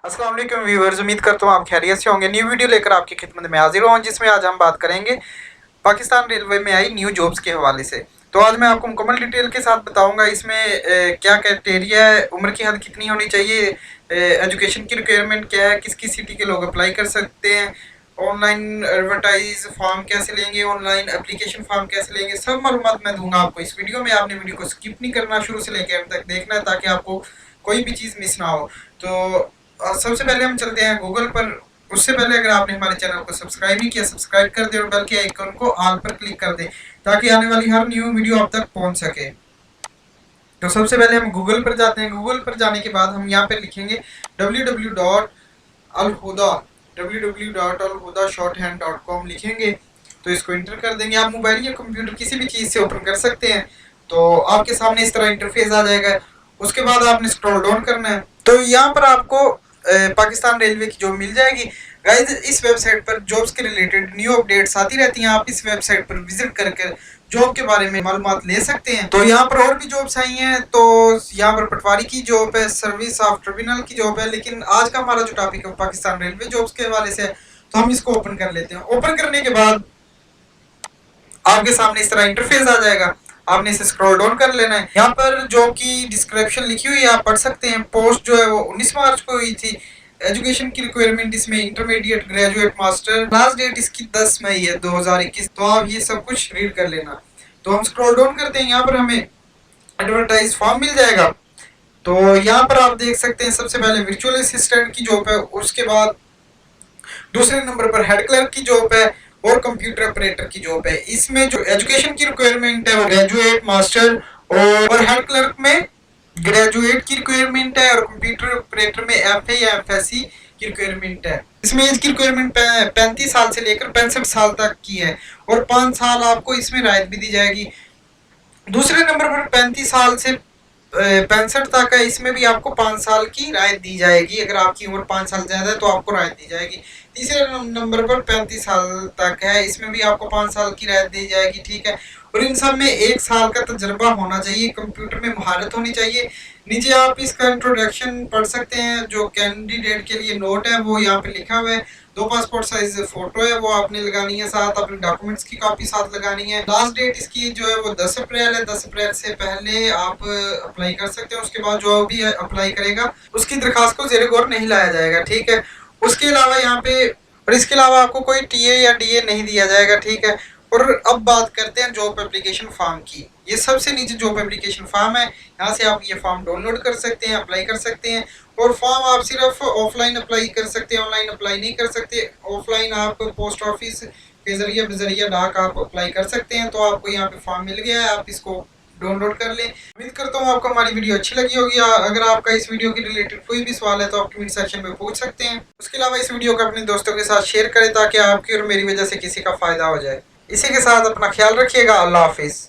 अस्सलाम वालेकुम व्यूअर्स, उम्मीद करता हूँ आप खैरियत से होंगे। न्यू वीडियो लेकर आपकी खिदमत में हाजिर हूँ, जिसमें आज हम बात करेंगे पाकिस्तान रेलवे में आई न्यू जॉब्स के हवाले से। तो आज मैं आपको मुकम्मल डिटेल के साथ बताऊंगा इसमें क्या क्राइटेरिया है, उम्र की हद कितनी होनी चाहिए, एजुकेशन की रिक्वायरमेंट क्या है, किस किस सिटी के लोग अप्लाई कर सकते हैं, ऑनलाइन एडवर्टाइज फॉर्म कैसे लेंगे, ऑनलाइन एप्लीकेशन फॉर्म कैसे लेंगे, सब मालूमात मैं दूंगा आपको इस वीडियो में। आपने वीडियो को स्किप नहीं करना, शुरू से लेकर अंत तक देखना है ताकि आपको कोई भी चीज़ मिस ना हो। तो सबसे पहले हम चलते हैं गूगल पर। उससे पहले अगर आपने हमारे चैनल को सब्सक्राइब नहीं किया, सब्सक्राइब कर दें और बेल के आइकन को ऑल पर क्लिक कर दें ताकि आने वाली हर न्यू वीडियो आप तक पहुंच सके। तो सबसे पहले हम गूगल पर जाते हैं। गूगल पर जाने के बाद हम यहाँ पे लिखेंगे www.alhuda लिखेंगे। तो इसको इंटर कर देंगे। आप मोबाइल या कंप्यूटर किसी भी चीज़ से ओपन कर सकते हैं। तो आपके सामने इस तरह इंटरफेस आ जाएगा। उसके बाद आपने स्क्रॉल डाउन करना है। तो यहाँ पर आपको पाकिस्तान रेलवे की जॉब मिल जाएगी। गाइस, इस वेबसाइट पर जॉब्स के रिलेटेड न्यू अपडेट्स आती रहती हैं। आप इस वेबसाइट पर विजिट करके जॉब के बारे में मालूमात ले सकते हैं। तो यहाँ पर और भी जॉब्स आई हैं। तो यहाँ पर पटवारी की जॉब है, सर्विस ऑफ ट्रिब्यूनल की जॉब है, लेकिन आज का हमारा जो टॉपिक है पाकिस्तान रेलवे जॉब्स के हवाले से है। तो हम इसको ओपन कर लेते हैं। ओपन करने के बाद आपके सामने इस तरह इंटरफेस आ जाएगा। आपने इसे स्क्रॉल डाउन कर लेना है। यहाँ पर जॉब की डिस्क्रिप्शन लिखी हुई है, आप पढ़ सकते हैं। पोस्ट जो है वो 19 मार्च को हुई थी। एजुकेशन की रिक्वायरमेंट इसमें intermediate, graduate, master. Last date इसकी 10 मई है 2021। तो आप ये सब कुछ रीड कर लेना। तो हम स्क्रॉल डाउन करते हैं। यहाँ पर हमें एडवर्टाइज फॉर्म मिल जाएगा। तो यहाँ पर आप देख सकते हैं सबसे पहले वर्चुअल असिस्टेंट की जॉब है, उसके बाद दूसरे नंबर पर हेड क्लर्क की जॉब है और कंप्यूटर ऑपरेटर की जॉब है। इसमें जो एजुकेशन की रिक्वायरमेंट है वो ग्रेजुएट, मास्टर और हेड क्लर्क में ग्रेजुएट की रिक्वायरमेंट है और कंप्यूटर ऑपरेटर में FA या FSC की रिक्वायरमेंट है। इसमें एज की रिक्वायरमेंट 35 साल से लेकर 65 साल तक की है और 5 साल आपको इसमें राहत भी दी जाएगी। दूसरे नंबर पर 35 साल से 65 तक है। इसमें भी आपको 5 साल की राहत दी जाएगी। अगर आपकी उम्र 5 साल ज़्यादा है तो आपको राहत दी जाएगी। तीसरे नंबर पर 35 साल तक है। इसमें भी आपको 5 साल की राहत दी जाएगी। ठीक है। और इन सब में 1 साल का तजर्बा होना चाहिए, कंप्यूटर में महारत होनी चाहिए। नीचे आप इसका इंट्रोडक्शन पढ़ सकते हैं। जो कैंडिडेट के लिए नोट है वो यहाँ पे लिखा हुआ है। 2 पासपोर्ट साइज फोटो है वो आपने लगानी है, साथ अपने डॉक्यूमेंट्स की कॉपी साथ लगानी है। लास्ट डेट इसकी जो है वो 10 अप्रैल है। 10 अप्रैल से पहले आप अप्लाई कर सकते हैं। उसके बाद जो भी अप्लाई करेगा उसकी दरखास्त को ज़ेरे गौर नहीं लाया जाएगा। ठीक है। उसके अलावा यहाँ पे और इसके अलावा आपको कोई TA या DA नहीं दिया जाएगा। ठीक है। और अब बात करते हैं जॉब एप्लीकेशन फॉर्म की। ये सबसे नीचे जॉब एप्लीकेशन फॉर्म है। यहाँ से आप ये फॉर्म डाउनलोड कर सकते हैं, अप्लाई कर सकते हैं। और फॉर्म आप सिर्फ ऑफलाइन अप्लाई कर सकते हैं, ऑनलाइन अप्लाई नहीं कर सकते। ऑफलाइन आप पोस्ट ऑफिस के जरिए डाक आप अप्लाई कर सकते हैं। तो आपको यहाँ पे फॉर्म मिल गया है, आप इसको डाउनलोड कर लें। उम्मीद करता हूँ आपको हमारी वीडियो अच्छी लगी होगी। अगर आपका इस वीडियो के रिलेटेड कोई भी सवाल है तो आप कमेंट सेक्शन में पूछ सकते हैं। उसके अलावा इस वीडियो को अपने दोस्तों के साथ शेयर करें ताकि आपकी और मेरी वजह से किसी का फ़ायदा हो जाए। इसी के साथ अपना ख्याल रखिएगा। अल्लाह हाफिज़।